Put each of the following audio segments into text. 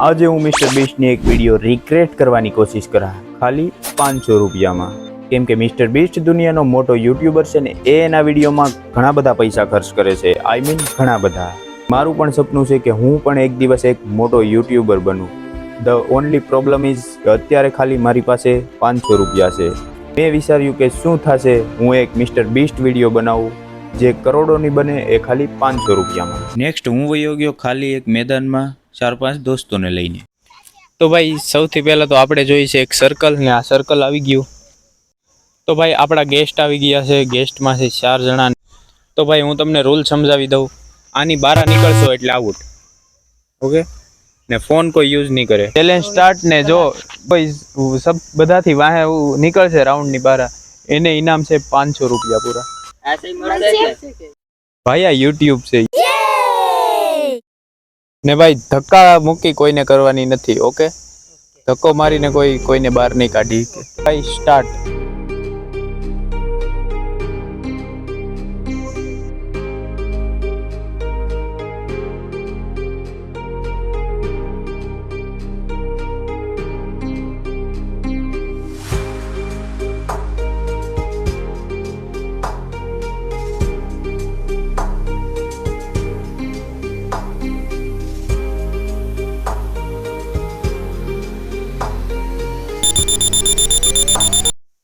આજે હું મિસ્ટર બીસ્ટની એક વિડીયો રિક્રિએટ કરવાની કોશિશ કરા ખાલી 500 રૂપિયામાં, કેમ કે મિસ્ટર બીસ્ટ દુનિયાનો મોટો યુટ્યુબર છે ને એ એના વિડીયોમાં ઘણા બધા પૈસા ખર્ચ કરે છે. આઈ મીન ઘણા બધા. મારું પણ સપનું છે કે હું પણ એક દિવસ એક મોટો યુટ્યુબર બનું. ધ ઓનલી પ્રોબ્લેમ ઇઝ કે અત્યારે ખાલી મારી પાસે 500 રૂપિયા છે. મેં વિચાર્યું કે શું થશે હું એક મિસ્ટર બીસ્ટ વિડીયો બનાવું જે કરોડોની બને એ ખાલી 500 રૂપિયામાં. નેક્સ્ટ હું વયો ગયો ખાલી એક મેદાનમાં 4-5 દોસ્તોને લઈને. તો ભાઈ સૌથી પહેલાં તો આપણે જોઈએ છે એક સર્કલ, ને આ સર્કલ આવી ગયું. તો ભાઈ આપણા ગેસ્ટ આવી ગયા છે. ગેસ્ટમાં છે 4 જણા. તો ભાઈ હું તમને રૂલ સમજાવી દઉં. આની બહાર નીકળશો એટલે આઉટ, ઓકે? ને ફોન કોઈ યુઝ નહીં કરે. Challenge start. ને જો ભાઈ બધાથી વાહે નીકળશે રાઉન્ડની બહાર, એને ઇનામ છે 500 રૂપિયા પૂરા. ભાઈ આ યુટ્યુબ છે ને ભાઈ ધક્કા મૂકી કોઈને કરવાની નથી, ઓકે? ધક્કો મારીને કોઈને બહાર નહીં કાઢી. ભાઈ સ્ટાર્ટ.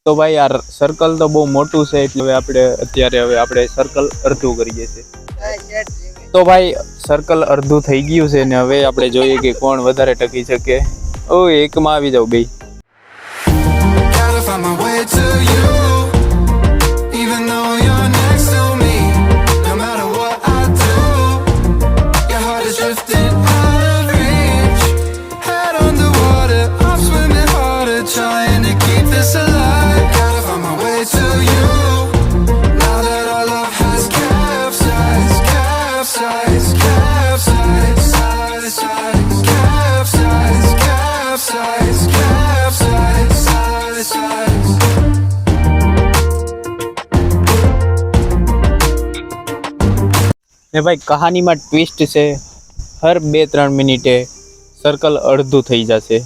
તો ભાઈ આ સર્કલ તો બહુ મોટું છે એટલે હવે આપણે સર્કલ અડધું કરીએ છીએ. તો ભાઈ સર્કલ અડધું થઈ ગયું છે ને હવે આપણે જોઈએ કે કોણ વધારે ટકી શકે. ઓ એકમાં આવી જાવ બે. ને ભાઈ કહાનીમાં ટ્વિસ્ટ છે, હર 2-3 મિનિટે સર્કલ અડધું થઈ જશે.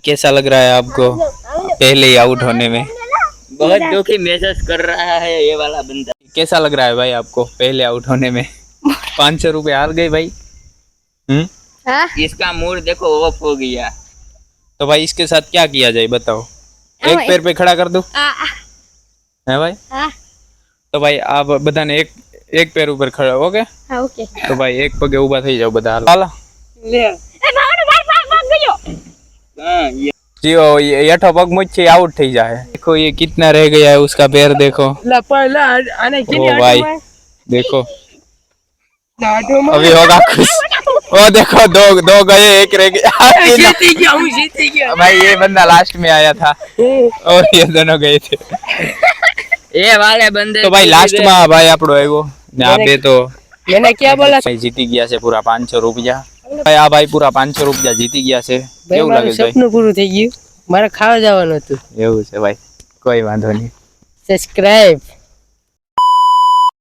कैसा लग रहा है आपको पहले ही आउट होने में? बहुत दुखी महसूस कर रहा है ये वाला बंदा. कैसा लग रहा है भाई आपको पहले आउट होने में? 500 रुपए हार गए भाई. इसका मूड देखो ऑफ हो गया. तो भाई इसके साथ क्या किया जाए बताओ? एक पैर पे खड़ा कर दो है भाई? तो भाई आप बधाने एक पैर ऊपर खड़ा, ओके? ओके. तो भाई एक पगे ऊभा થઈ જાવ બધા. હાલો जियो येठो पग मुझे आउट થઈ जाए. देखो ये कितना रह गया है उसका पैर देखो. ओ भाई देखो अभी होगा खुश. ओ देखो दो गए, एक रह गया. जीती गया भाई. ये बंदा लास्ट में आया था और ये दोनों गए थे. ये वाले बंदे तो भाई लास्ट में भाई આપણો આવ્યો ને આ બે તો मैंने क्या बोला? ભાઈ જીતી ગયા છે પૂરા 500 રૂપિયા. ભાઈ આ ભાઈ પૂરા 500 રૂપિયા જીતી ગયા છે. કેવું લાગે છે? સપનું પૂરું થઈ ગયું. મારે ખાવા જવાનું હતું. એવું છે ભાઈ, કોઈ વાંધો નહીં. સબસ્ક્રાઇબ.